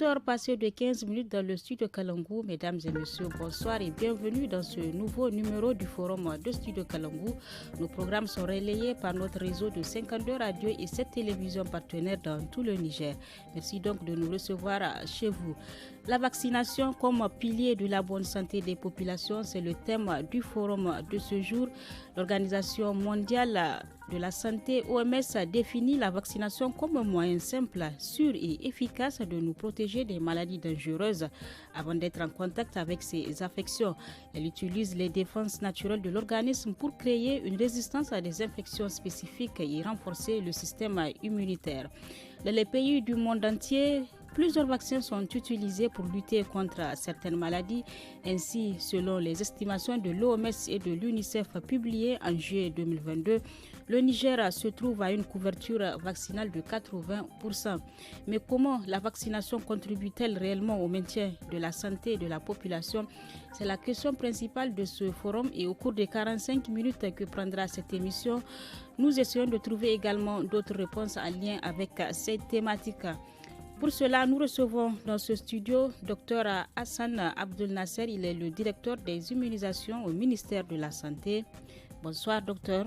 18h passées de 15 minutes dans le studio Kalangou. Mesdames et messieurs, bonsoir et bienvenue dans ce nouveau numéro du forum de Studio Kalangou. Nos programmes sont relayés par notre réseau de 52 radios et 7 télévisions partenaires dans tout le Niger. Merci donc de nous recevoir chez vous. La vaccination comme pilier de la bonne santé des populations, c'est le thème du forum de ce jour. L'Organisation mondiale de la santé, OMS, définit la vaccination comme un moyen simple, sûr et efficace de nous protéger des maladies dangereuses avant d'être en contact avec ces affections. Elle utilise les défenses naturelles de l'organisme pour créer une résistance à des infections spécifiques et renforcer le système immunitaire. Dans les pays du monde entier, plusieurs vaccins sont utilisés pour lutter contre certaines maladies. Ainsi, selon les estimations de l'OMS et de l'UNICEF publiées en juillet 2022, le Niger se trouve à une couverture vaccinale de 80%. Mais comment la vaccination contribue-t-elle réellement au maintien de la santé de la population? C'est la question principale de ce forum et au cours des 45 minutes que prendra cette émission, nous essayons de trouver également d'autres réponses en lien avec cette thématique. Pour cela, nous recevons dans ce studio Dr Hassan Abdel Nasser. Il est le directeur des immunisations au ministère de la Santé. Bonsoir, docteur.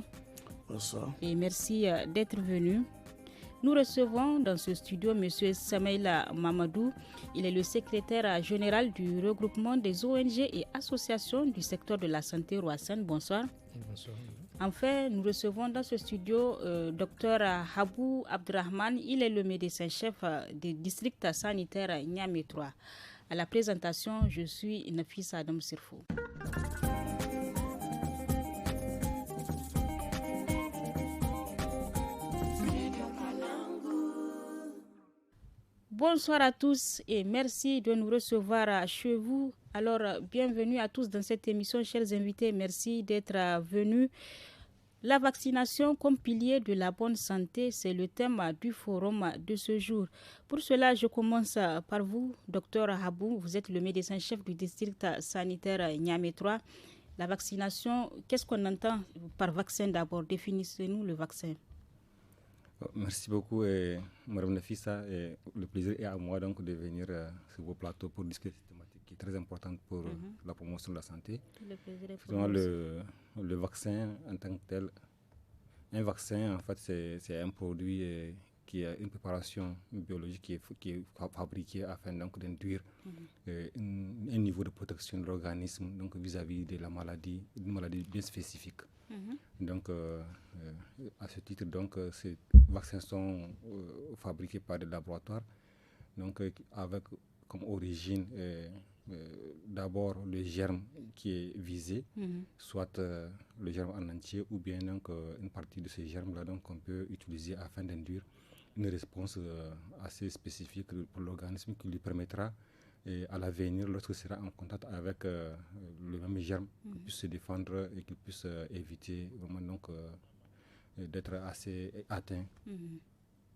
Bonsoir. Et merci d'être venu. Nous recevons dans ce studio M. Samaïla Mamadou. Il est le secrétaire général du regroupement des ONG et associations du secteur de la santé Roassan. Bonsoir. Bonsoir. Enfin, nous recevons dans ce studio Dr Habou Abdrahman. Il est le médecin-chef du district sanitaire Niamey 3. À la présentation, je suis Nafisa Adam Sirfo. Bonsoir à tous et merci de nous recevoir chez vous. Alors, bienvenue à tous dans cette émission, chers invités. Merci d'être venus. La vaccination comme pilier de la bonne santé, c'est le thème du forum de ce jour. Pour cela, je commence par vous, docteur Habou. Vous êtes le médecin-chef du district sanitaire Niamey 3. La vaccination, qu'est-ce qu'on entend par vaccin d'abord? Définissez-nous le vaccin. Merci beaucoup, Mme Nafissa. Le plaisir est à moi donc de venir sur vos plateaux pour discuter de cette thématique qui est très importante pour la promotion de la santé. Le plaisir est pour le vaccin en tant que tel, un vaccin en fait c'est un produit qui a une préparation biologique qui est fabriquée afin donc d'induire un niveau de protection de l'organisme donc vis-à-vis de la maladie, une maladie bien spécifique. Donc, à ce titre, donc, ces vaccins sont fabriqués par des laboratoires, donc avec comme origine d'abord le germe qui est visé, soit le germe en entier ou bien donc une partie de ces germes-là donc qu'on peut utiliser afin d'induire une réponse assez spécifique pour l'organisme qui lui permettra à l'avenir, lorsqu'il sera en contact avec le même germe, qu'il puisse se défendre et qu'il puisse éviter vraiment donc d'être assez atteint.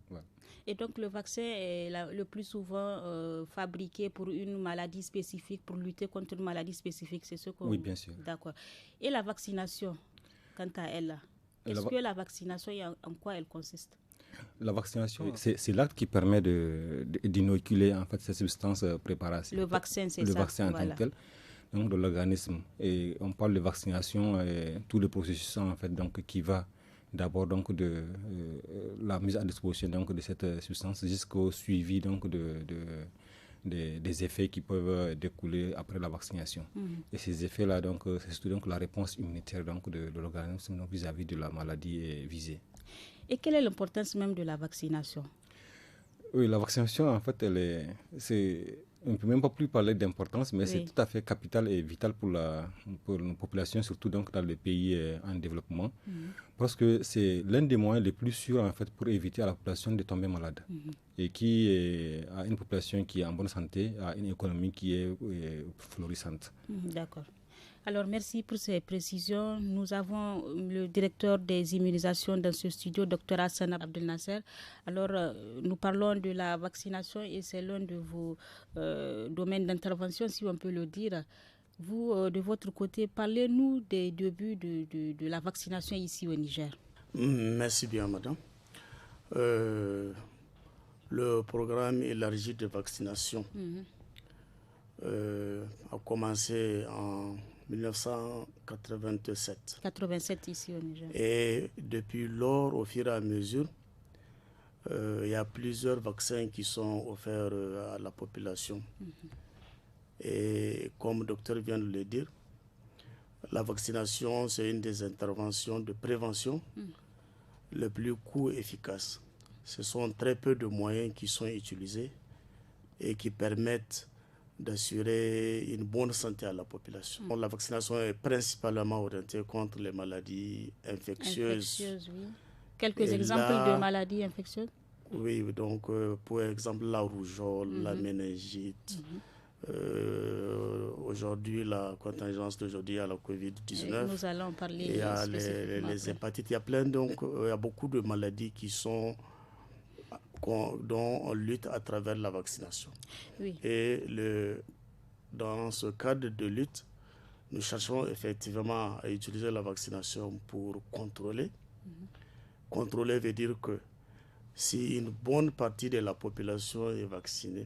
Voilà. Et donc le vaccin est le plus souvent fabriqué pour une maladie spécifique, pour lutter contre une maladie spécifique, c'est ce qu'on... Oui, bien sûr. D'accord. Et la vaccination, quant à elle, est-ce que la vaccination, en quoi elle consiste? La vaccination, c'est l'acte qui permet d'inoculer en fait ces substances préparatives. Le vaccin, c'est ça. Le vaccin en tant que tel, donc de l'organisme. Et on parle de vaccination, tout le processus en fait donc qui va d'abord donc de la mise à disposition donc de cette substance jusqu'au suivi donc des effets qui peuvent découler après la vaccination. Et ces effets-là donc c'est surtout donc la réponse immunitaire donc de l'organisme donc vis-à-vis de la maladie visée. Et quelle est l'importance même de la vaccination? Oui, la vaccination, en fait, on ne peut même pas plus parler d'importance, mais c'est tout à fait capital et vital pour nos populations, surtout donc dans les pays en développement, parce que c'est l'un des moyens les plus sûrs, en fait, pour éviter à la population de tomber malade. Et qui a une population qui est en bonne santé, a une économie qui est florissante. D'accord. Alors, merci pour ces précisions. Nous avons le directeur des immunisations dans ce studio, Dr Hassan Abdel Nasser. Alors, nous parlons de la vaccination et c'est l'un de vos domaines d'intervention, si on peut le dire. Vous, de votre côté, parlez-nous des débuts de la vaccination ici au Niger. Merci bien, madame. le programme élargi de vaccination a commencé en 1987. 87 ici au Niger. Et depuis lors, au fur et à mesure, il y a plusieurs vaccins qui sont offerts à la population. Et comme le docteur vient de le dire, la vaccination, c'est une des interventions de prévention les plus coût efficaces. Ce sont très peu de moyens qui sont utilisés et qui permettent d'assurer une bonne santé à la population. La vaccination est principalement orientée contre les maladies infectieuses. Oui. Quelques exemples de maladies infectieuses? Oui, donc pour exemple la rougeole, la méningite. Aujourd'hui, la contingence d'aujourd'hui à la Covid-19. Nous allons parler il y a les hépatites. Il y a il y a beaucoup de maladies dont on lutte à travers la vaccination. Oui. Et dans ce cadre de lutte, nous cherchons effectivement à utiliser la vaccination pour contrôler. Contrôler veut dire que si une bonne partie de la population est vaccinée,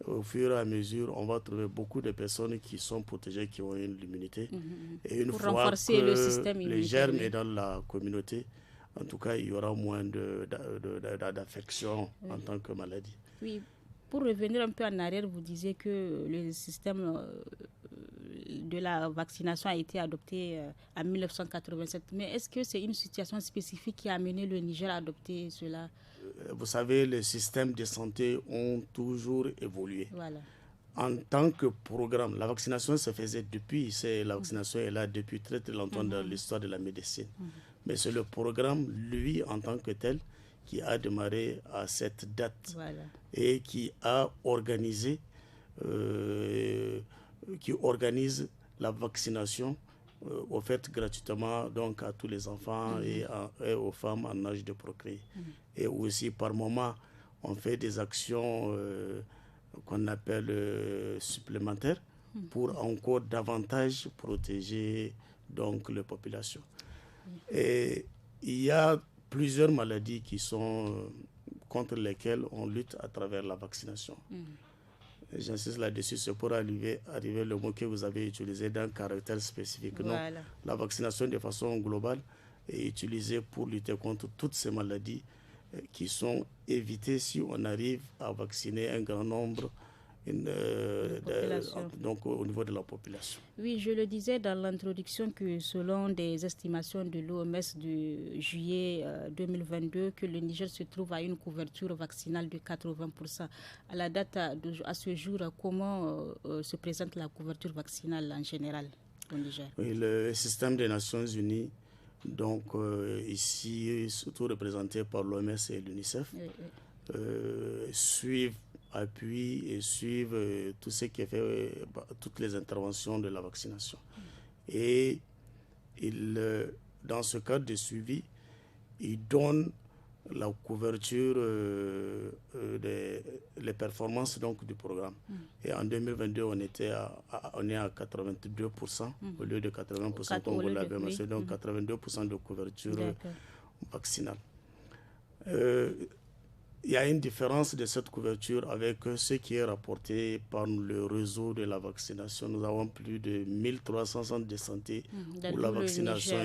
au fur et à mesure, on va trouver beaucoup de personnes qui sont protégées, qui ont une immunité. Et une fois que le système les germes sont dans la communauté, en tout cas, il y aura moins d'affections en tant que maladie. Oui. Pour revenir un peu en arrière, vous disiez que le système de la vaccination a été adopté en 1987. Mais est-ce que c'est une situation spécifique qui a amené le Niger à adopter cela? Vous savez, les systèmes de santé ont toujours évolué. Voilà. En tant que programme, la vaccination se faisait la vaccination est là depuis très très longtemps dans l'histoire de la médecine. Mais c'est le programme, lui, en tant que tel, qui a démarré à cette date et qui a organisé, qui organise la vaccination offerte gratuitement donc à tous les enfants et aux femmes en âge de procréer. Et aussi, par moment, on fait des actions qu'on appelle supplémentaires pour encore davantage protéger donc les populations. Et il y a plusieurs maladies contre lesquelles on lutte à travers la vaccination. J'insiste là-dessus, c'est pour arriver le mot que vous avez utilisé d'un caractère spécifique. Voilà. Non, la vaccination de façon globale est utilisée pour lutter contre toutes ces maladies qui sont évitées si on arrive à vacciner un grand nombre donc au niveau de la population. Oui, je le disais dans l'introduction que selon des estimations de l'OMS de juillet 2022, que le Niger se trouve à une couverture vaccinale de 80%. À la date à ce jour, comment se présente la couverture vaccinale en général au Niger? Oui, le système des Nations Unies, donc ici surtout représenté par l'OMS et l'UNICEF, appuient et suivent tout ce qui est fait, toutes les interventions de la vaccination. Et dans ce cadre de suivi, ils donnent la couverture les performances donc, du programme. Et en 2022, on est à 82% au lieu de 80% comme vous l'avez mentionné, donc 82% de couverture vaccinale. Il y a une différence de cette couverture avec ce qui est rapporté par le réseau de la vaccination. Nous avons plus de 1300 centres de santé où la vaccination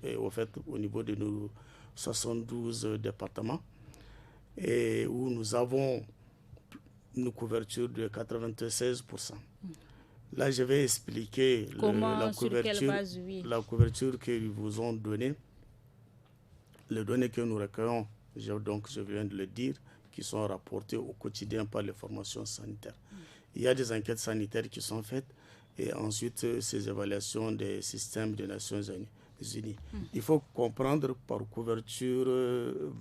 est offerte au niveau de nos 72 départements et où nous avons une couverture de 96%. Là, je vais expliquer la couverture qu'ils vous ont donnée, les données que nous recueillons. Donc, je viens de le dire, qui sont rapportés au quotidien par les formations sanitaires. Il y a des enquêtes sanitaires qui sont faites et ensuite ces évaluations des systèmes des Nations Unies. Il faut comprendre par couverture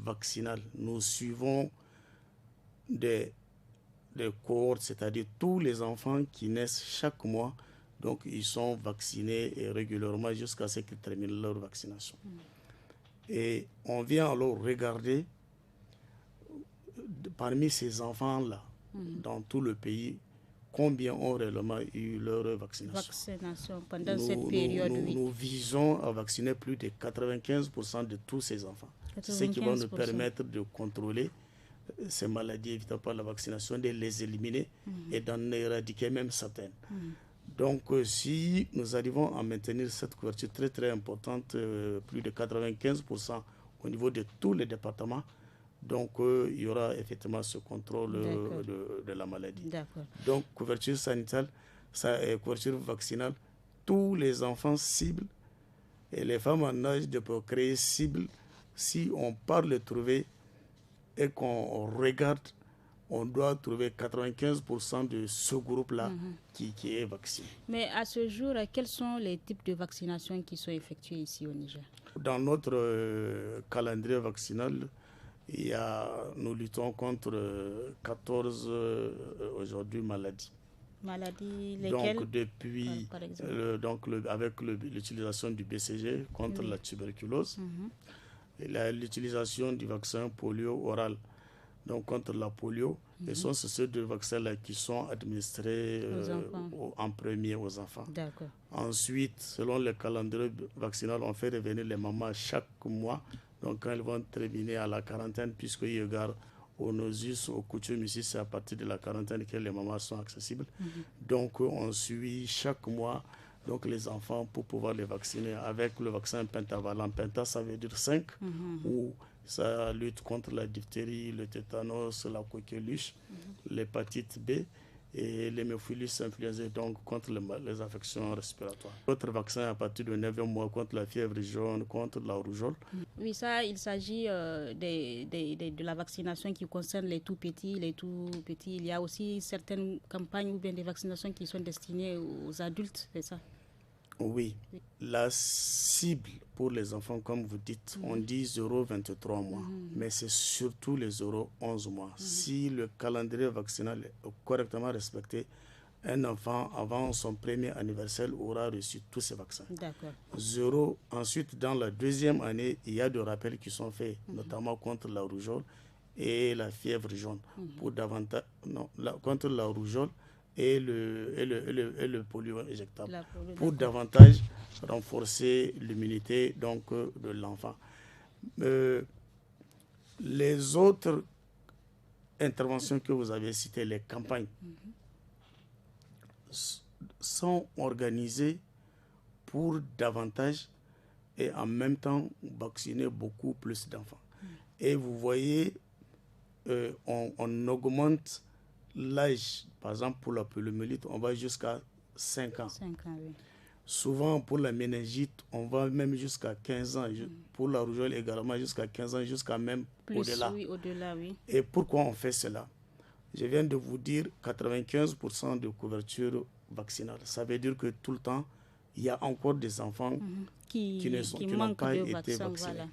vaccinale, nous suivons des cohortes, c'est-à-dire tous les enfants qui naissent chaque mois, donc ils sont vaccinés et régulièrement jusqu'à ce qu'ils terminent leur vaccination. Et on vient alors regarder parmi ces enfants-là, dans tout le pays, combien ont réellement eu leur vaccination. Pendant cette période, nous visons à vacciner plus de 95% de tous ces enfants. C'est ce qui va nous permettre de contrôler ces maladies évitables par la vaccination, de les éliminer et d'en éradiquer même certaines. Donc, si nous arrivons à maintenir cette couverture très très importante, plus de 95% au niveau de tous les départements, donc il y aura effectivement ce contrôle de la maladie. Donc, couverture sanitaire, couverture vaccinale, tous les enfants cibles et les femmes en âge de procréer cibles, si on part les trouver et qu'on regarde, on doit trouver 95% de ce groupe-là qui est vacciné. Mais à ce jour, quels sont les types de vaccinations qui sont effectués ici au Niger? Dans notre calendrier vaccinal, nous luttons contre 14 aujourd'hui maladies. Maladies lesquelles? Donc depuis, avec l'utilisation du BCG contre la tuberculose, l'utilisation du vaccin polio oral, donc contre la polio, et sont ces deux vaccins-là qui sont administrés en premier aux enfants. Ensuite, selon le calendrier vaccinal, on fait revenir les mamans chaque mois, donc quand elles vont terminer à la quarantaine, puisque eu égard aux us, aux coutumes ici, c'est à partir de la quarantaine que les mamans sont accessibles. Donc on suit chaque mois donc les enfants pour pouvoir les vacciner avec le vaccin pentavalent. Penta, ça veut dire 5, où ça lutte contre la diphtérie, le tétanos, la coqueluche, l'hépatite B et l'hémophilus influenzae, donc contre les affections respiratoires. D'autres vaccins à partir de 9e mois contre la fièvre jaune, contre la rougeole. Oui, ça, il s'agit de la vaccination qui concerne les tout petits, Il y a aussi certaines campagnes ou bien des vaccinations qui sont destinées aux adultes, c'est ça? Oui. La cible pour les enfants, comme vous dites, on dit 0,23 mois, mais c'est surtout les 0,11 mois. Si le calendrier vaccinal est correctement respecté, un enfant, avant son premier anniversaire, aura reçu tous ces vaccins. Ensuite, dans la deuxième année, il y a des rappels qui sont faits, notamment contre la rougeole et la fièvre jaune, contre la rougeole et le polio injectable, pour davantage renforcer l'immunité donc de l'enfant. Les autres interventions que vous avez citées, les campagnes, sont organisées pour davantage et en même temps vacciner beaucoup plus d'enfants. Et vous voyez, on augmente l'âge. Par exemple, pour la poliomyélite, on va jusqu'à 5 ans. 5 ans, oui. Souvent, pour la méningite, on va même jusqu'à 15 ans. Pour la rougeole également, jusqu'à 15 ans, jusqu'à même au-delà. Oui, au-delà, oui. Et pourquoi on fait cela? Je viens de vous dire 95% de couverture vaccinale. Ça veut dire que tout le temps, il y a encore des enfants qui n'ont pas été vaccinés. Voilà.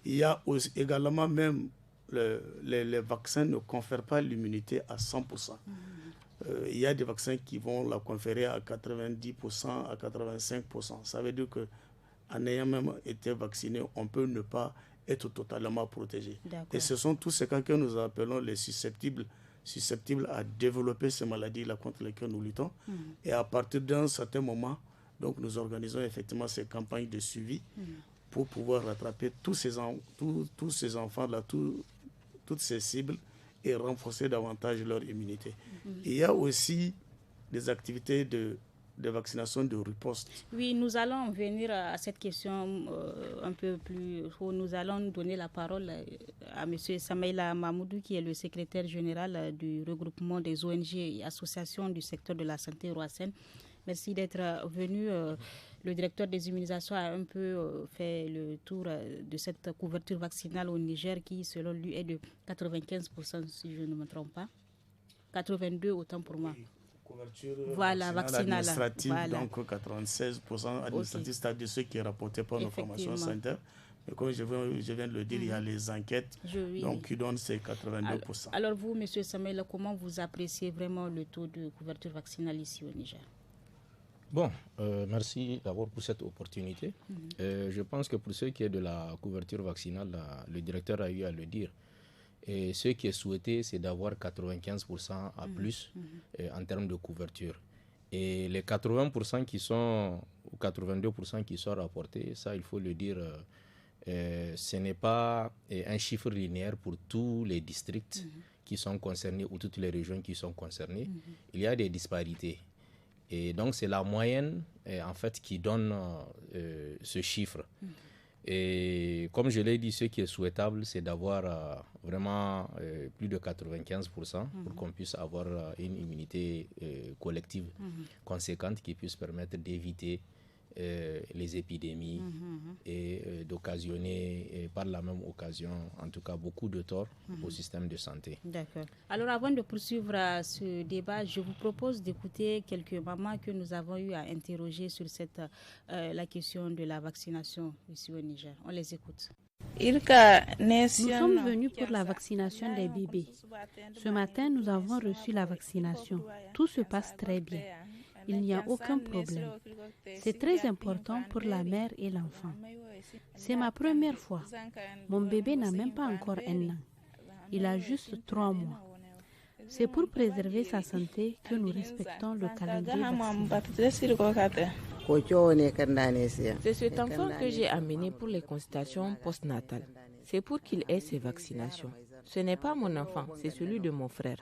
Il y a aussi, également même les vaccins ne confèrent pas l'immunité à 100%. Il y a des vaccins qui vont la conférer à 90%, à 85%. Ça veut dire qu'en ayant même été vacciné, on peut ne pas être totalement protégé. Et ce sont tous ces cas que nous appelons les susceptibles à développer ces maladies-là contre lesquelles nous luttons. Et à partir d'un certain moment, donc nous organisons effectivement ces campagnes de suivi pour pouvoir rattraper tous ces enfants-là, toutes ces cibles, et renforcer davantage leur immunité. Il y a aussi des activités de vaccination de riposte. Oui, nous allons venir à cette question un peu plus haut. Nous allons donner la parole à M. Samaïla Mahmoudou, qui est le secrétaire général du regroupement des ONG et associations du secteur de la santé Roassen. Merci d'être venu. Le directeur des immunisations a un peu fait le tour de cette couverture vaccinale au Niger qui, selon lui, est de 95%, si je ne me trompe pas. 82% autant pour moi. Couverture vaccinale administrative, donc 96% administrative, c'est-à-dire ce qui est rapporté par nos formations sanitaires. Mais comme je viens de le dire, il y a les enquêtes qui donnent ces 82%. Alors vous, M. Samaïla, comment vous appréciez vraiment le taux de couverture vaccinale ici au Niger? Bon, merci d'abord pour cette opportunité. Je pense que pour ce qui est de la couverture vaccinale, le directeur a eu à le dire. Et ce qui est souhaité, c'est d'avoir 95% à plus en termes de couverture. Et les 80% qui sont, ou 82% qui sont rapportés, ça, il faut le dire, ce n'est pas un chiffre linéaire pour tous les districts qui sont concernés ou toutes les régions qui sont concernées. Il y a des disparités. Et donc, c'est la moyenne, en fait, qui donne ce chiffre. Et comme je l'ai dit, ce qui est souhaitable, c'est d'avoir vraiment plus de 95% pour qu'on puisse avoir une immunité collective conséquente qui puisse permettre d'éviter les épidémies et d'occasionner par la même occasion, en tout cas, beaucoup de torts au système de santé. D'accord. Alors, avant de poursuivre ce débat, je vous propose d'écouter quelques mamans que nous avons eu à interroger sur la question de la vaccination ici au Niger. On les écoute. Nous sommes venus pour la vaccination des bébés. Ce matin, nous avons reçu la vaccination. Tout se passe très bien. Il n'y a aucun problème. C'est très important pour la mère et l'enfant. C'est ma première fois. Mon bébé n'a même pas encore 1 an. Il a juste 3 mois. C'est pour préserver sa santé que nous respectons le calendrier vaccinal. C'est cet enfant que j'ai amené pour les consultations postnatales. C'est pour qu'il ait ses vaccinations. Ce n'est pas mon enfant, c'est celui de mon frère.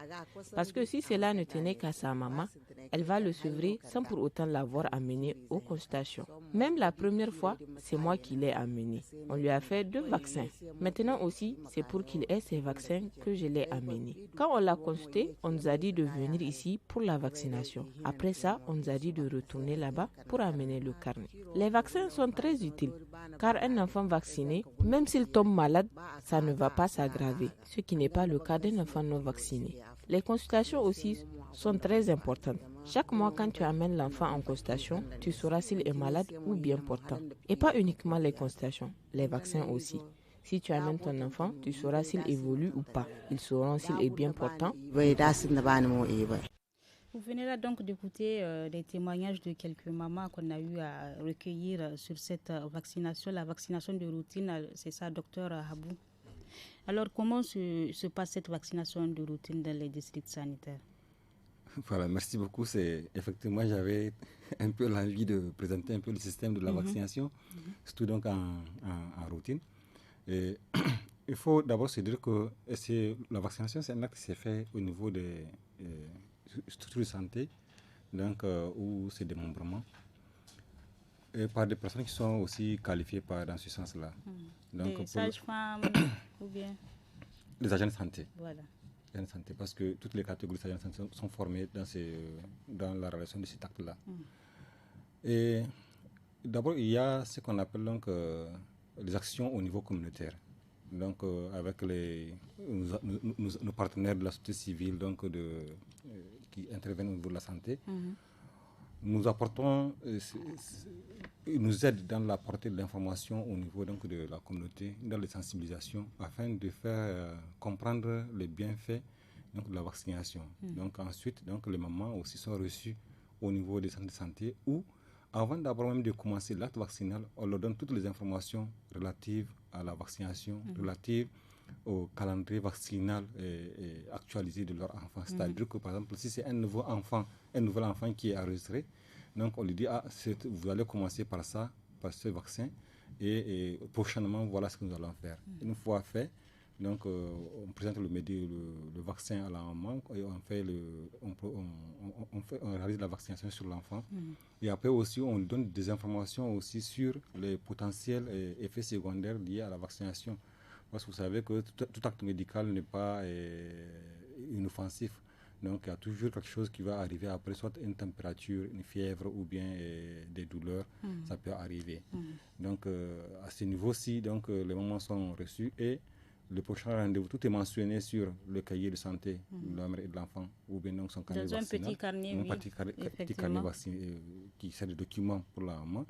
Parce que si cela ne tenait qu'à sa maman, elle va le sevrer sans pour autant l'avoir amené aux consultations. Même la première fois, c'est moi qui l'ai amené. On lui a fait 2 vaccins. Maintenant aussi, c'est pour qu'il ait ses vaccins que je l'ai amené. Quand on l'a consulté, on nous a dit de venir ici pour la vaccination. Après ça, on nous a dit de retourner là-bas pour amener le carnet. Les vaccins sont très utiles, car un enfant vacciné, même s'il tombe malade, ça ne va pas s'aggraver, ce qui n'est pas le cas d'un enfant non vacciné. Les consultations aussi sont très importantes. Chaque mois, quand tu amènes l'enfant en consultation, tu sauras s'il est malade ou bien portant. Et pas uniquement les consultations, les vaccins aussi. Si tu amènes ton enfant, tu sauras s'il évolue ou pas. Ils sauront s'il est bien portant. Vous venez là donc d'écouter les témoignages de quelques mamans qu'on a eu à recueillir sur cette vaccination, la vaccination de routine, c'est ça, docteur Habou. Alors, comment se passe cette vaccination de routine dans les districts sanitaires? Voilà, merci beaucoup. Effectivement, j'avais un peu l'envie de présenter un peu le système de la vaccination, surtout donc en routine. Et il faut d'abord se dire que la vaccination, c'est un acte qui s'est fait au niveau des structures de santé, donc où c'est des démembrement, et par des personnes qui sont aussi qualifiées dans ce sens-là. Donc, des sages-femmes ou bien des agents de santé. Voilà. Santé, parce que toutes les catégories de santé sont formées dans la relation de cet acte-là. Et d'abord, il y a ce qu'on appelle donc les actions au niveau communautaire. Donc, avec nos partenaires de la société civile qui interviennent au niveau de la santé, nous apportons, ils nous aident dans la portée de l'information au niveau donc, de la communauté, dans les sensibilisations, afin de faire comprendre les bienfaits donc, de la vaccination. Donc ensuite, donc, les mamans aussi sont reçues au niveau des centres de santé où, avant d'abord même de commencer l'acte vaccinal, on leur donne toutes les informations relatives à la vaccination, relatives au calendrier vaccinal et actualisé de leur enfant. C'est-à-dire que, par exemple, si c'est un nouvel enfant qui est enregistré, donc on lui dit, vous allez commencer par ça, par ce vaccin, et prochainement, voilà ce que nous allons faire. Une fois fait, donc on présente le vaccin à la maman, et on réalise la vaccination sur l'enfant. Et après aussi, on lui donne des informations aussi sur les potentiels effets secondaires liés à la vaccination. Parce que vous savez que tout acte médical n'est pas inoffensif. Donc, il y a toujours quelque chose qui va arriver après, soit une température, une fièvre ou bien des douleurs. Ça peut arriver. Donc, à ce niveau-ci, donc, les mamans sont reçues et le prochain rendez-vous, tout est mentionné sur le cahier de santé de la mère et de l'enfant, ou bien donc son carnet vaccinal. Dans un petit carnet, petit carnet vaccinal qui sert de document pour la maman,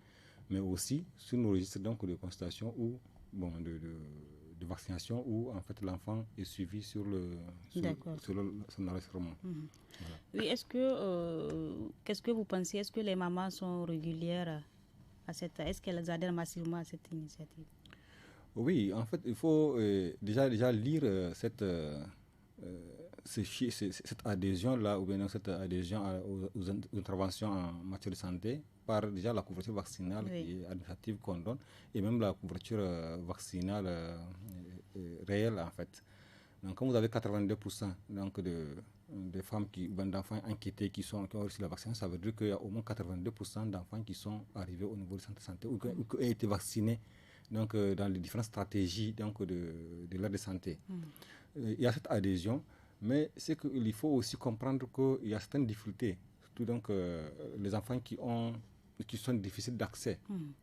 mais aussi sur nos registres donc, de consultation ou de vaccination où en fait l'enfant est suivi sur son enregistrement. Voilà. Oui, qu'est-ce que vous pensez? Est-ce que les mamans sont régulières est-ce qu'elles adhèrent massivement à cette initiative? Oui, en fait, il faut déjà lire cette adhésion-là, ou bien cette adhésion aux interventions en matière de santé, par déjà la couverture vaccinale et administrative qu'on donne, et même la couverture vaccinale réelle, en fait. Donc, quand vous avez 82% donc de femmes d'enfants inquiétés qui ont reçu la vaccination, ça veut dire qu'il y a au moins 82% d'enfants qui sont arrivés au niveau du centre de santé ou qui ont été vaccinés donc, dans les différentes stratégies donc, de l'aide de santé. Il y a cette adhésion, mais c'est qu'il faut aussi comprendre qu'il y a certaines difficultés, surtout donc, les enfants qui sont difficiles d'accès.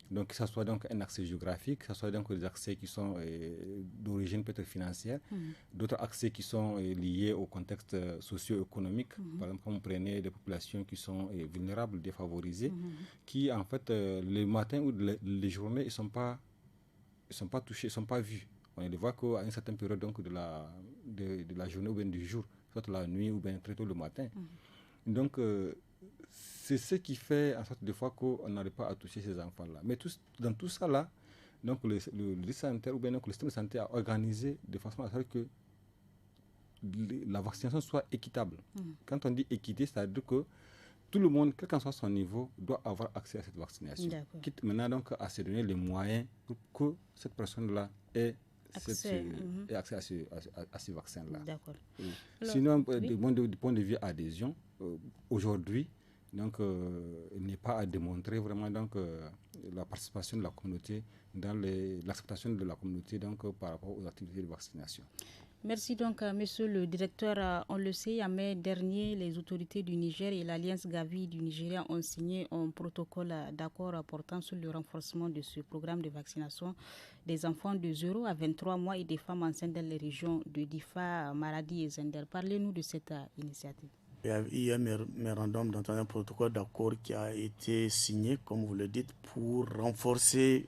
Donc, que ce soit donc un accès géographique, que ce soit donc des accès qui sont d'origine peut-être financière, d'autres accès qui sont liés au contexte socio-économique. Par exemple, quand vous prenez des populations qui sont vulnérables, défavorisées, qui en fait, le matin ou les journées, ils ne sont pas touchés, ils ne sont pas vus. On les voit qu'à une certaine période donc, de la journée ou bien du jour, soit la nuit ou bien très tôt le matin. Donc, c'est ce qui fait en sorte des fois qu'on n'arrive pas à toucher ces enfants-là. Mais dans tout ça là, donc le sanitaire ou bien donc le système de santé a organisé de façon à ce que la vaccination soit équitable. Quand on dit équité, c'est-à-dire que tout le monde, quel qu'en soit son niveau, doit avoir accès à cette vaccination. Quitte maintenant donc à se donner les moyens pour que cette personne-là ait accès à ce vaccin-là. Sinon, du point de vue adhésion, aujourd'hui, donc, il n'est pas à démontrer vraiment donc, la participation de la communauté dans l'acceptation de la communauté donc, par rapport aux activités de vaccination. Merci donc, monsieur le directeur. On le sait, en mai dernier, les autorités du Niger et l'Alliance Gavi du Nigeria ont signé un protocole d'accord portant sur le renforcement de ce programme de vaccination des enfants de 0 à 23 mois et des femmes enceintes dans les régions de Difa, Maradi et Zender. Parlez-nous de cette initiative. Il y a eu un mémorandum d'entente, un protocole d'accord qui a été signé, comme vous le dites, pour renforcer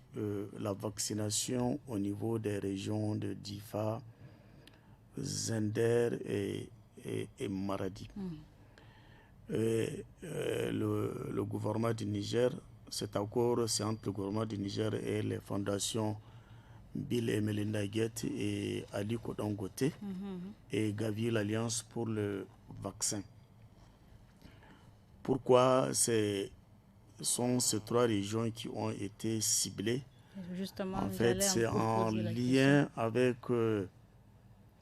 la vaccination au niveau des régions de Difa, Zender et Maradi. Le gouvernement du Niger, cet accord, c'est entre le gouvernement du Niger et les fondations Bill et Melinda Gates et Ali Dangote et Gavi, l'Alliance pour le vaccin. Pourquoi sont ces trois régions qui ont été ciblées? Justement, en fait, c'est en lien avec,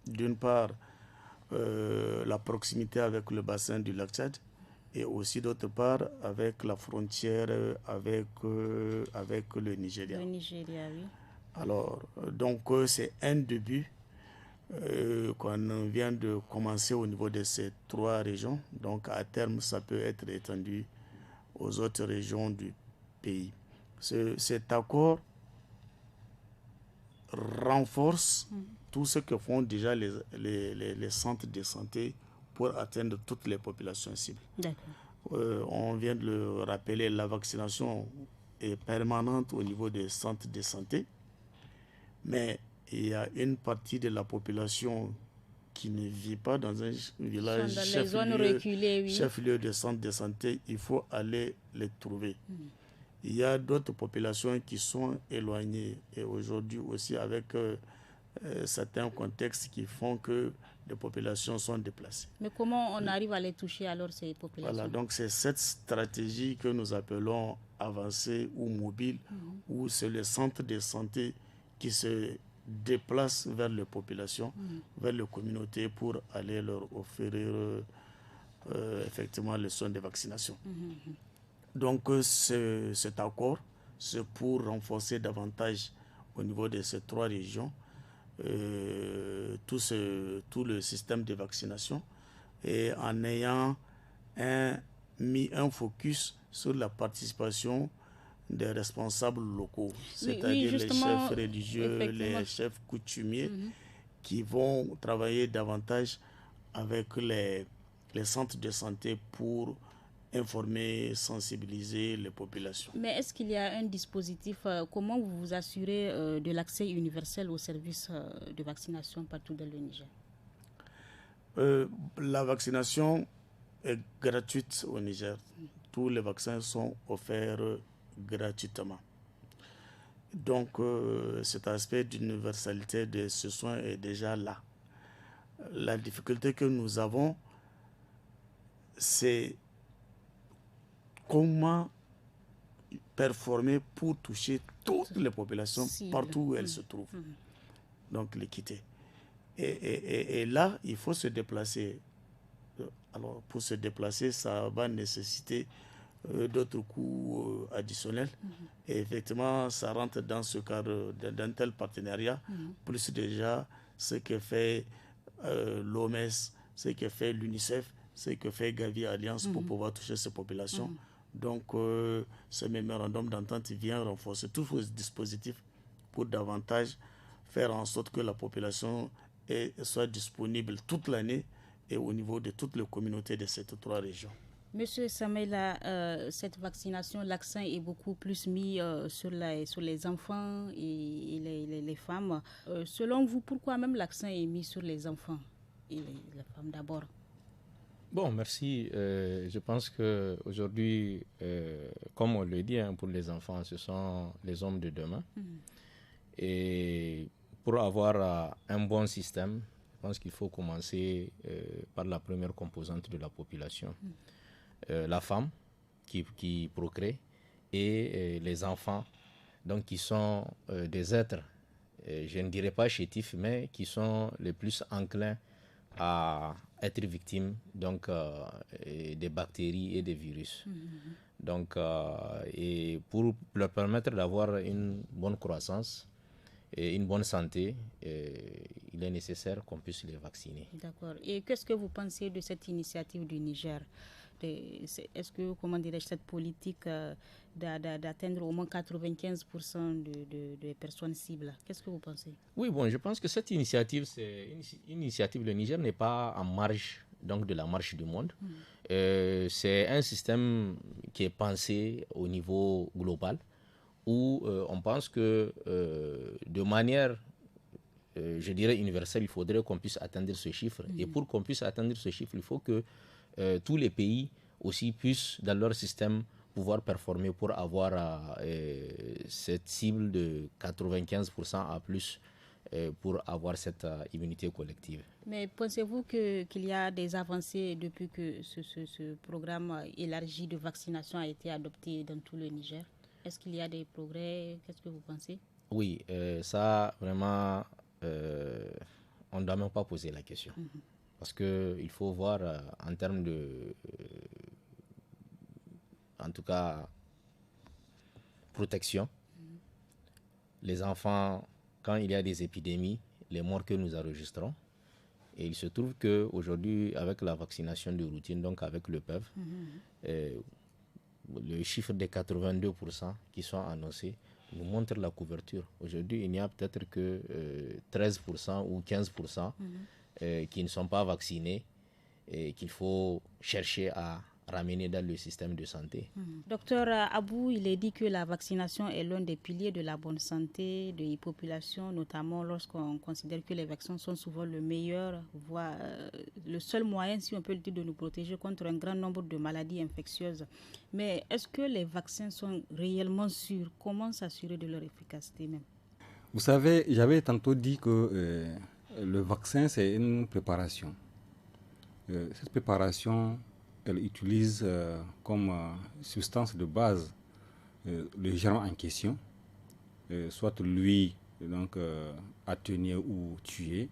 d'une part, la proximité avec le bassin du lac Tchad et aussi, d'autre part, avec la frontière avec le Nigeria. Le Nigeria, oui. Alors, donc, c'est un début qu'on vient de commencer au niveau de ces trois régions. Donc, à terme, ça peut être étendu aux autres régions du pays. Cet accord renforce tout ce que font déjà les centres de santé pour atteindre toutes les populations cibles. On vient de le rappeler, la vaccination est permanente au niveau des centres de santé, mais il y a une partie de la population qui ne vit pas dans un village chef-lieu de centre de santé. Il faut aller les trouver. Il y a d'autres populations qui sont éloignées et aujourd'hui aussi avec certains contextes qui font que les populations sont déplacées. Mais comment on arrive à les toucher alors, ces populations? Voilà, donc c'est cette stratégie que nous appelons avancée ou mobile, où c'est le centre de santé qui se déplace vers les populations, vers les communautés pour aller leur offrir effectivement les soins de vaccination. Donc cet accord, c'est pour renforcer davantage au niveau de ces trois régions tout le système de vaccination et en ayant mis un focus sur la participation des responsables locaux, c'est-à-dire les chefs religieux, les chefs coutumiers qui vont travailler davantage avec les centres de santé pour informer, sensibiliser les populations. Mais est-ce qu'il y a un dispositif, comment vous vous assurez de l'accès universel aux services de vaccination partout dans le Niger? La vaccination est gratuite au Niger. Tous les vaccins sont offerts gratuitement. Donc cet aspect d'universalité de ce soin est déjà là. la difficulté que nous avons, c'est comment performer pour toucher toutes les populations partout où elles se trouvent. Donc l'équité. Et là, il faut se déplacer. Alors pour se déplacer, ça va nécessiter d'autres coûts additionnels. Et effectivement, ça rentre dans ce cadre d'un tel partenariat, plus déjà ce que fait l'OMS, ce que fait l'UNICEF, ce que fait Gavi Alliance pour pouvoir toucher ces populations. Donc, ce mémorandum d'entente vient renforcer tous vos dispositifs pour davantage faire en sorte que la population soit disponible toute l'année et au niveau de toutes les communautés de ces 3 régions. Monsieur Samaïla, cette vaccination, l'accent est beaucoup plus mis sur les enfants et les femmes. Selon vous, pourquoi même l'accent est mis sur les enfants et les femmes d'abord? Bon, merci. Je pense qu'aujourd'hui, comme on le dit, pour les enfants, ce sont les hommes de demain. Et pour avoir un bon système, je pense qu'il faut commencer par la première composante de la population. La femme qui procrée et les enfants, donc qui sont des êtres, je ne dirais pas chétifs, mais qui sont les plus enclins à être victimes donc, des bactéries et des virus. Donc, et pour leur permettre d'avoir une bonne croissance et une bonne santé, il est nécessaire qu'on puisse les vacciner. D'accord. Et qu'est-ce que vous pensez de cette initiative du Niger? Est-ce que, comment dirais-je, cette politique d'atteindre au moins 95% de personnes cibles, qu'est-ce que vous pensez? Oui, bon, je pense que cette initiative, le Niger n'est pas en marge donc, de la marche du monde. C'est un système qui est pensé au niveau global, où on pense que de manière, je dirais, universelle, il faudrait qu'on puisse atteindre ce chiffre. Et pour qu'on puisse atteindre ce chiffre, il faut que tous les pays aussi puissent, dans leur système, pouvoir performer pour avoir cette cible de 95% à plus pour avoir cette immunité collective. Mais pensez-vous qu'il y a des avancées depuis que ce programme élargi de vaccination a été adopté dans tout le Niger? Est-ce qu'il y a des progrès? Qu'est-ce que vous pensez? Oui, ça vraiment, on ne doit même pas poser la question. Parce qu'il faut voir en termes de, en tout cas, protection. Les enfants, quand il y a des épidémies, les morts que nous enregistrons. Et il se trouve qu'aujourd'hui, avec la vaccination de routine, donc avec le PEV, le chiffre des 82% qui sont annoncés nous montre la couverture. Aujourd'hui, il n'y a peut-être que 13% ou 15% qui ne sont pas vaccinés et qu'il faut chercher à ramener dans le système de santé. Docteur Abou, il est dit que la vaccination est l'un des piliers de la bonne santé des populations, notamment lorsqu'on considère que les vaccins sont souvent le meilleur, voire le seul moyen, si on peut le dire, de nous protéger contre un grand nombre de maladies infectieuses. Mais est-ce que les vaccins sont réellement sûrs? Comment s'assurer de leur efficacité même? Vous savez, j'avais tantôt dit que le vaccin, c'est une préparation. Cette préparation, elle utilise comme substance de base le germe en question, soit lui donc, atténué ou tué,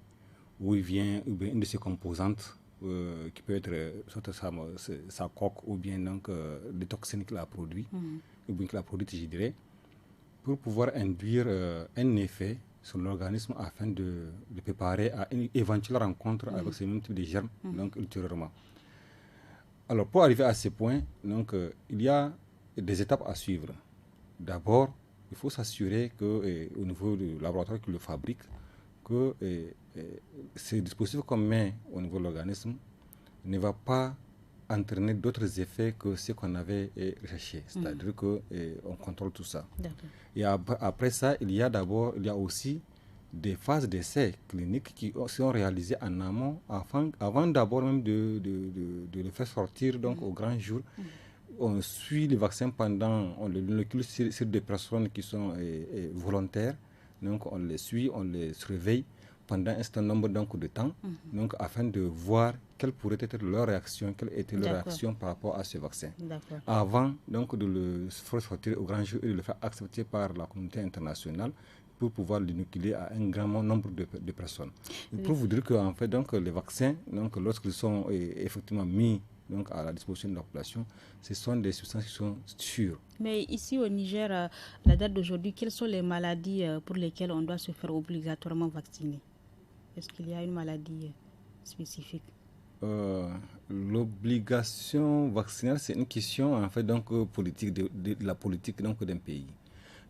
ou il vient une de ses composantes qui peut être soit sa coque ou bien donc, des toxines qu'il a produit, ou bien qu'il a produit, je dirais, pour pouvoir induire un effet sur l'organisme afin de préparer à une éventuelle rencontre avec ce même type de germes donc, ultérieurement. Alors, pour arriver à ce point, donc, il y a des étapes à suivre. D'abord, il faut s'assurer qu'au niveau du laboratoire qui le fabrique, que ce dispositif qu'on met au niveau de l'organisme ne va pas entraîner d'autres effets que ce qu'on avait recherché. C'est-à-dire qu'on contrôle tout ça. Et après ça, il y a aussi des phases d'essai cliniques qui sont réalisées en amont avant d'abord même de le faire sortir donc, au grand jour. On suit le vaccin on le sur des personnes qui sont volontaires. Donc on les suit, on les surveille pendant un certain nombre de temps, donc afin de voir quelle pourrait être leur réaction, quelle était leur réaction par rapport à ce vaccin. Avant donc de le faire sortir au grand jour et de le faire accepter par la communauté internationale pour pouvoir l'inoculer à un grand nombre de personnes. Pour vous dire qu'en fait, donc, les vaccins, donc, lorsqu'ils sont effectivement mis donc, à la disposition de la population, ce sont des substances qui sont sûres. Mais ici au Niger, à la date d'aujourd'hui, quelles sont les maladies pour lesquelles on doit se faire obligatoirement vacciner? Est-ce qu'il y a une maladie spécifique? L'obligation vaccinale, c'est une question en fait donc politique de la politique donc d'un pays.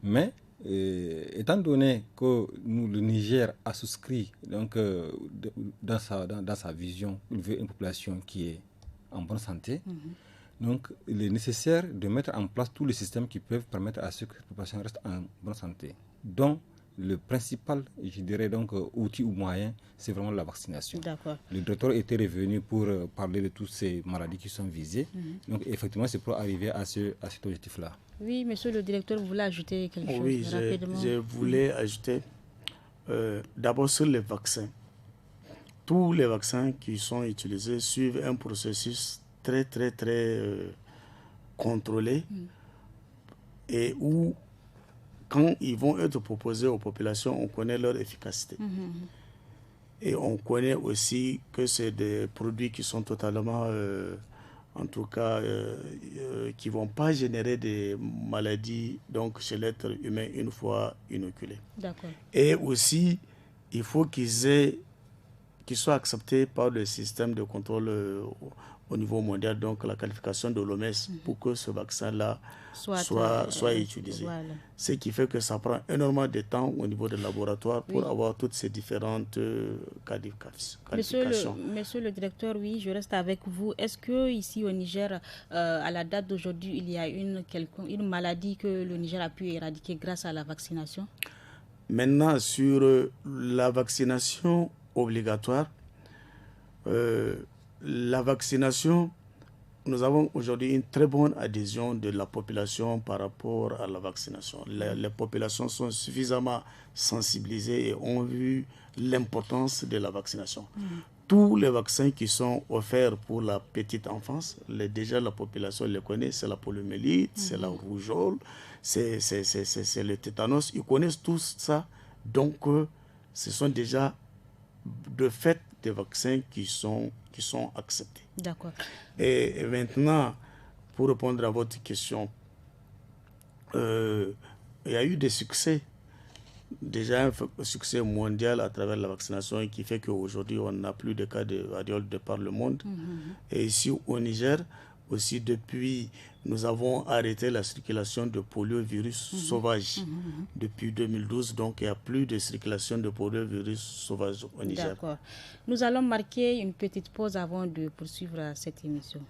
Mais étant donné que le Niger a souscrit donc dans sa vision, il veut une population qui est en bonne santé. Donc, il est nécessaire de mettre en place tous les systèmes qui peuvent permettre à ce que la population reste en bonne santé. Donc, le principal, je dirais donc, outil ou moyen, c'est vraiment la vaccination. Le docteur était revenu pour parler de toutes ces maladies qui sont visées. Donc, effectivement, c'est pour arriver à cet objectif-là. Oui, monsieur le directeur, vous voulez ajouter quelque chose rapidement? Je voulais ajouter, d'abord sur les vaccins. Tous les vaccins qui sont utilisés suivent un processus très contrôlé et où, quand ils vont être proposés aux populations, on connaît leur efficacité. Et on connaît aussi que c'est des produits qui sont totalement, en tout cas, qui ne vont pas générer des maladies donc, chez l'être humain une fois inoculés. Et aussi, il faut qu'ils soient acceptés par le système de contrôle au niveau mondial, donc la qualification de l'OMS, pour que ce vaccin-là soit utilisé. Ce qui fait que ça prend énormément de temps au niveau des laboratoires pour avoir toutes ces différentes qualifications. Monsieur le directeur, oui, je reste avec vous. Est-ce qu'ici au Niger, à la date d'aujourd'hui, il y a une maladie que le Niger a pu éradiquer grâce à la vaccination? Maintenant, sur la vaccination obligatoire, la vaccination, nous avons aujourd'hui une très bonne adhésion de la population par rapport à la vaccination. Les populations sont suffisamment sensibilisées et ont vu l'importance de la vaccination. Tous les vaccins qui sont offerts pour la petite enfance, déjà la population les connaît, c'est la poliomyélite, c'est la rougeole, c'est le tétanos, ils connaissent tous ça. Donc, ce sont déjà de fait des vaccins qui sont acceptés. Et maintenant, pour répondre à votre question, il y a eu des succès. Déjà un succès mondial à travers la vaccination qui fait qu'aujourd'hui, on n'a plus de cas de variole de par le monde. Et ici au Niger, aussi depuis, nous avons arrêté la circulation de poliovirus sauvage depuis 2012. Donc, il n'y a plus de circulation de poliovirus sauvage au Niger. Nous allons marquer une petite pause avant de poursuivre cette émission.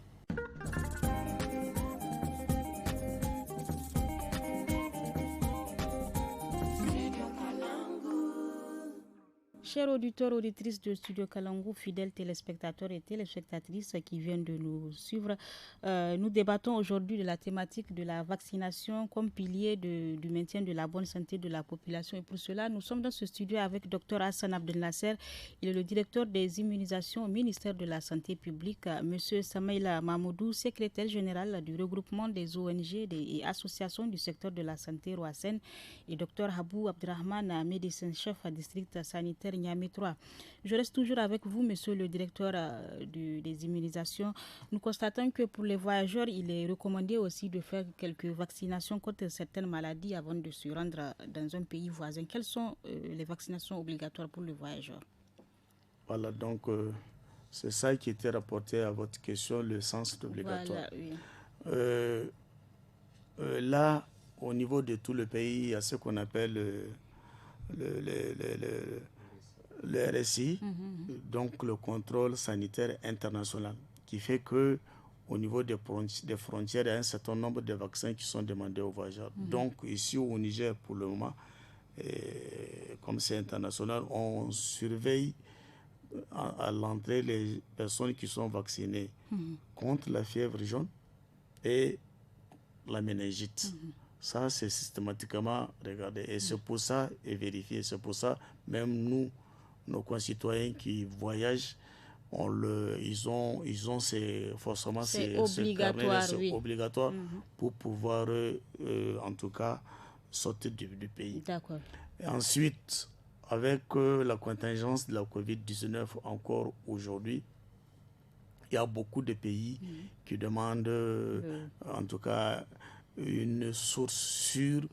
Chers auditeurs, auditrices de Studio Kalangou, fidèles téléspectateurs et téléspectatrices qui viennent de nous suivre, nous débattons aujourd'hui de la thématique de la vaccination comme pilier du maintien de la bonne santé de la population. Et pour cela, nous sommes dans ce studio avec Dr Hassan Abdel Nasser. Il est le directeur des immunisations au ministère de la Santé publique. Monsieur Samaïla Mahmoudou, secrétaire général du regroupement des ONG et associations du secteur de la santé Roassen. Et Dr Habou Abdrahman, médecin-chef à district sanitaire Niamey 3. Je reste toujours avec vous, monsieur le directeur des immunisations. Nous constatons que pour les voyageurs, il est recommandé aussi de faire quelques vaccinations contre certaines maladies avant de se rendre dans un pays voisin. Quelles sont les vaccinations obligatoires pour les voyageurs? Voilà, donc c'est ça qui était rapporté à votre question, le sens d'obligatoire. Voilà, oui. Là, au niveau de tout le pays, il y a ce qu'on appelle le RSI, donc le contrôle sanitaire international, qui fait que au niveau des frontières, il y a un certain nombre de vaccins qui sont demandés aux voyageurs. Donc ici au Niger, pour le moment, comme c'est international, on surveille à l'entrée les personnes qui sont vaccinées contre la fièvre jaune et la méningite. Ça, c'est systématiquement regardé. Et c'est pour ça, et vérifié, c'est pour ça, même nous nos concitoyens qui voyagent, ils ont forcément c'est obligatoire, c'est obligatoire pour pouvoir, en tout cas, sortir du pays. D'accord. Et ensuite, avec la contingence de la COVID-19 encore aujourd'hui, il y a beaucoup de pays qui demandent, en tout cas, une source sûre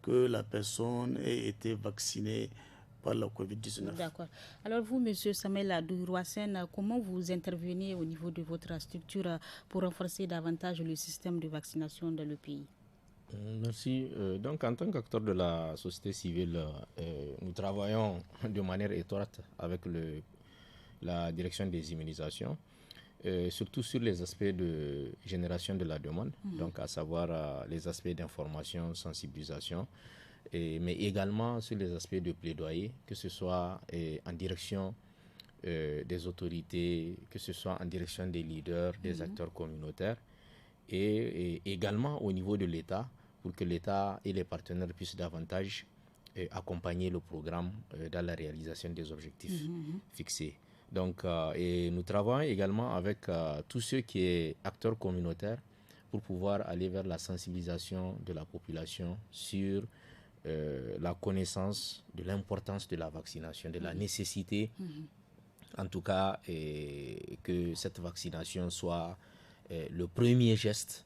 que la personne ait été vaccinée par la COVID-19. D'accord. Alors vous, M. Samuel Adourouassen, comment vous intervenez au niveau de votre structure pour renforcer davantage le système de vaccination dans le pays? Merci. Donc, en tant qu'acteur de la société civile, nous travaillons de manière étroite avec la direction des immunisations, surtout sur les aspects de génération de la demande, donc à savoir les aspects d'information, sensibilisation, mais également sur les aspects de plaidoyer, que ce soit en direction des autorités, que ce soit en direction des leaders, des acteurs communautaires, et également au niveau de l'État, pour que l'État et les partenaires puissent davantage accompagner le programme dans la réalisation des objectifs fixés. Donc, et nous travaillons également avec tous ceux qui sont acteurs communautaires pour pouvoir aller vers la sensibilisation de la population sur la connaissance de l'importance de la vaccination, de la nécessité, en tout cas, que cette vaccination soit le premier geste,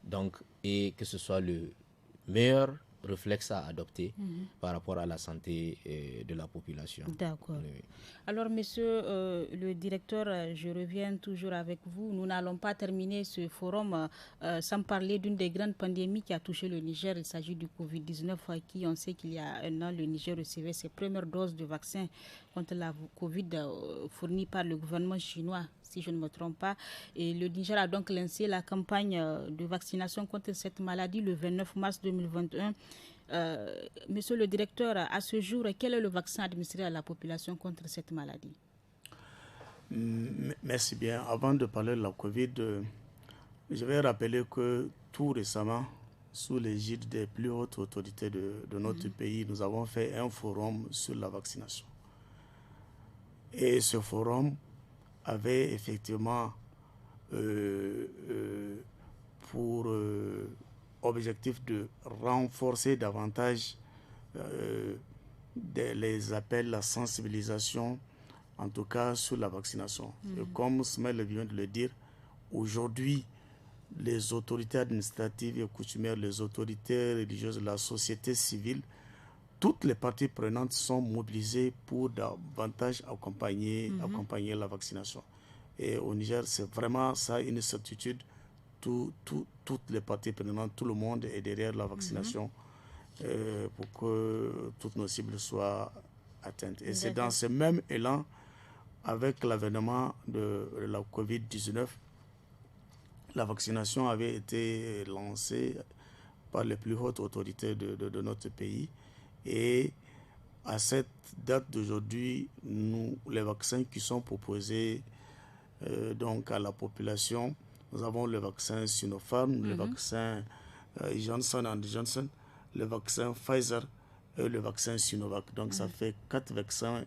donc, et que ce soit le meilleur réflexe à adopter par rapport à la santé de la population. D'accord. Oui. Alors, monsieur le directeur, je reviens toujours avec vous. Nous n'allons pas terminer ce forum sans parler d'une des grandes pandémies qui a touché le Niger. Il s'agit du Covid-19, qui, on sait qu'il y a un an, le Niger recevait ses premières doses de vaccin contre la Covid fournies par le gouvernement chinois, si je ne me trompe pas. Et le Niger a donc lancé la campagne de vaccination contre cette maladie le 29 mars 2021. Monsieur le directeur, à ce jour, quel est le vaccin administré à la population contre cette maladie? Merci bien. Avant de parler de la Covid, je vais rappeler que tout récemment, sous l'égide des plus hautes autorités de notre pays, nous avons fait un forum sur la vaccination. Et ce forum avait effectivement pour objectif de renforcer davantage les appels, la sensibilisation, en tout cas sur la vaccination. Et comme Smel vient de le dire, aujourd'hui, les autorités administratives et coutumières, les autorités religieuses, la société civile, toutes les parties prenantes sont mobilisées pour davantage accompagner la vaccination. Et au Niger, c'est vraiment ça une certitude. Toutes les parties prenantes, tout le monde est derrière la vaccination pour que toutes nos cibles soient atteintes. Et c'est dans ce même élan, avec l'avènement de la COVID-19, la vaccination avait été lancée par les plus hautes autorités de notre pays. Et à cette date d'aujourd'hui, les vaccins qui sont proposés donc à la population, nous avons le vaccin Sinopharm, le vaccin Johnson & Johnson, le vaccin Pfizer et le vaccin Sinovac. Donc ça fait 4 vaccins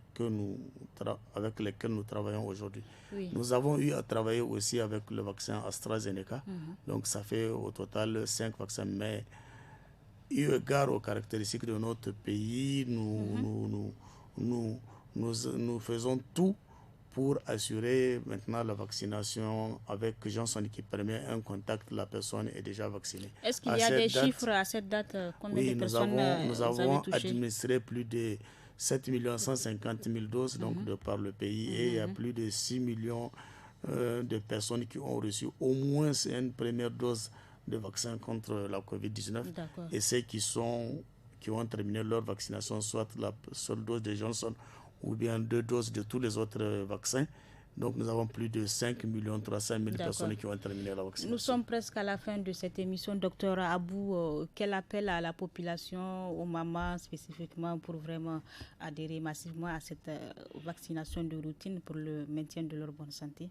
avec lesquels nous travaillons aujourd'hui. Oui. Nous avons eu à travailler aussi avec le vaccin AstraZeneca. Donc ça fait au total 5 vaccins. Mais eu égard aux caractéristiques de notre pays, nous faisons tout pour assurer maintenant la vaccination avec Johnson qui permet un contact, la personne est déjà vaccinée. Est-ce qu'il y a des chiffres à cette date? Combien de personnes nous avons administré plus de 7 150 000 doses donc, de par le pays et il y a plus de 6 millions de personnes qui ont reçu au moins une première dose de vaccin contre la COVID-19. Et ceux qui ont terminé leur vaccination, soit la seule dose de Johnson ou bien 2 doses de tous les autres vaccins. Donc nous avons plus de 5 300 000 personnes qui ont terminé la vaccination. Nous sommes presque à la fin de cette émission. Docteur Abou, quel appel à la population, aux mamans spécifiquement, pour vraiment adhérer massivement à cette vaccination de routine pour le maintien de leur bonne santé?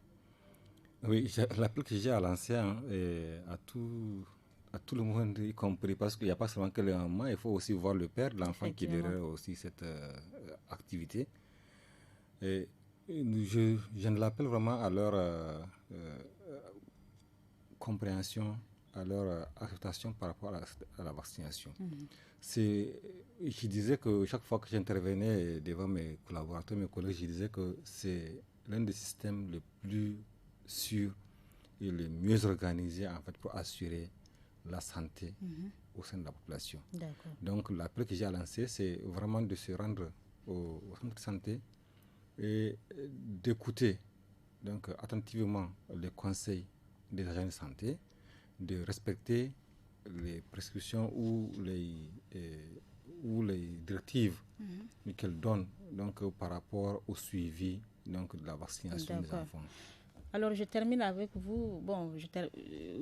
Oui, l'appel que j'ai à lancer à tout le monde, y compris, parce qu'il n'y a pas seulement que le maman, il faut aussi voir le père, l'enfant qui verra aussi cette activité. Et je ne l'appelle vraiment à leur compréhension, à leur acceptation par rapport à la vaccination. Je disais que chaque fois que j'intervenais devant mes collaborateurs, mes collègues, je disais que c'est l'un des systèmes les plus sûrs et les mieux organisés en fait, pour assurer la santé au sein de la population. Donc l'appel que j'ai à lancer, c'est vraiment de se rendre au centre de santé et d'écouter donc attentivement les conseils des agents de santé, de respecter les prescriptions ou les directives qu'elles donnent donc, par rapport au suivi donc, de la vaccination des enfants. Alors, je termine avec vous. Bon,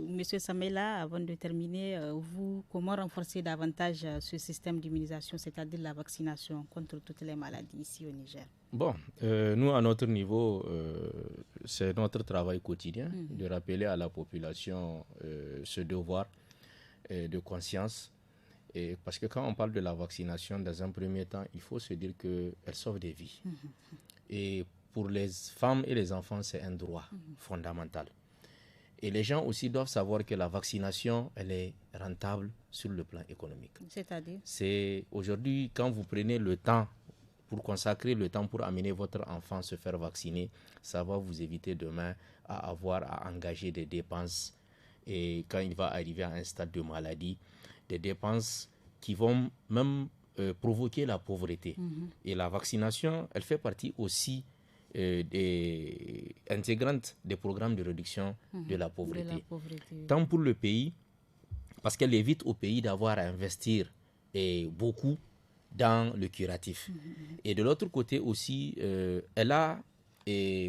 Monsieur Samela, avant de terminer, vous, comment renforcer davantage ce système d'immunisation, c'est-à-dire la vaccination contre toutes les maladies ici au Niger? Bon, nous, à notre niveau, c'est notre travail quotidien de rappeler à la population ce devoir de conscience. Et parce que quand on parle de la vaccination, dans un premier temps, il faut se dire qu'elle sauve des vies. Et pour les femmes et les enfants, c'est un droit fondamental. Et les gens aussi doivent savoir que la vaccination, elle est rentable sur le plan économique. C'est-à-dire? C'est aujourd'hui, quand vous prenez le temps, pour consacrer le temps pour amener votre enfant se faire vacciner, ça va vous éviter demain à avoir à engager des dépenses. Et quand il va arriver à un stade de maladie, des dépenses qui vont même provoquer la pauvreté. Et la vaccination, elle fait partie aussi intégrante des programmes de réduction de la pauvreté. Tant pour le pays, parce qu'elle évite au pays d'avoir à investir beaucoup dans le curatif. Et de l'autre côté aussi, elle a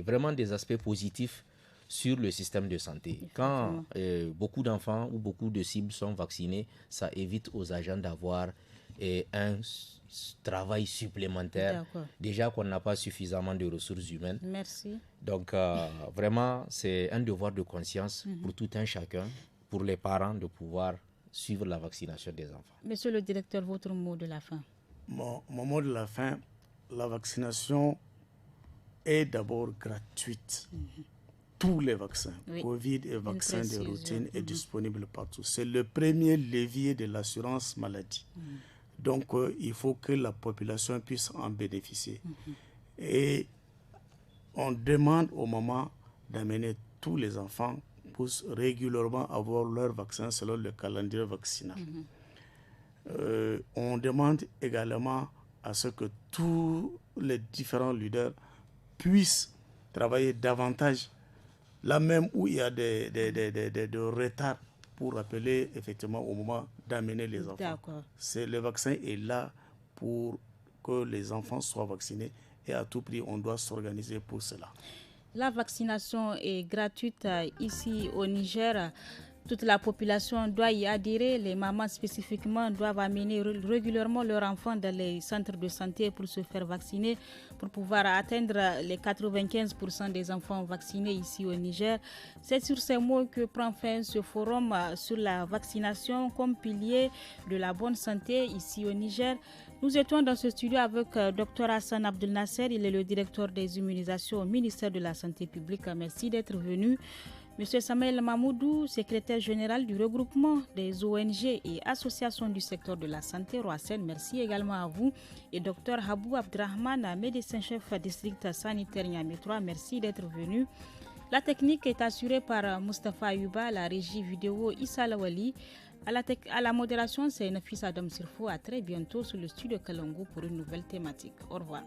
vraiment des aspects positifs sur le système de santé. Quand beaucoup d'enfants ou beaucoup de cibles sont vaccinés, ça évite aux agents d'avoir un travail supplémentaire. Déjà qu'on n'a pas suffisamment de ressources humaines. Merci. Donc vraiment, c'est un devoir de conscience pour tout un chacun, pour les parents, de pouvoir suivre la vaccination des enfants. Monsieur le directeur, votre mot de la fin? Mon mot de la fin, la vaccination est d'abord gratuite. Tous les vaccins, Covid et vaccins de routine, est disponible partout. C'est le premier levier de l'assurance maladie. Donc, il faut que la population puisse en bénéficier. Et on demande au moment d'amener tous les enfants pour régulièrement avoir leur vaccin selon le calendrier vaccinal. On demande également à ce que tous les différents leaders puissent travailler davantage là même où il y a des retards pour rappeler effectivement au moment d'amener les enfants. Le vaccin est là pour que les enfants soient vaccinés et à tout prix on doit s'organiser pour cela. La vaccination est gratuite ici au Niger. Toute la population doit y adhérer. Les mamans spécifiquement doivent amener régulièrement leurs enfants dans les centres de santé pour se faire vacciner, pour pouvoir atteindre les 95% des enfants vaccinés ici au Niger. C'est sur ces mots que prend fin ce forum sur la vaccination comme pilier de la bonne santé ici au Niger. Nous étions dans ce studio avec Dr Hassan Abdel Nasser. Il est le directeur des immunisations au ministère de la Santé publique. Merci d'être venu. Monsieur Samuel Mamoudou, secrétaire général du regroupement des ONG et associations du secteur de la santé, Roasen, merci également à vous. Et Dr Habou Abdrahman, médecin-chef district sanitaire Niamey 3, merci d'être venu. La technique est assurée par Mustafa Ayuba, la régie vidéo Issa Lawali. À la modération, c'est Nafis Adam Sirfo. À très bientôt sur le studio Kalongo pour une nouvelle thématique. Au revoir.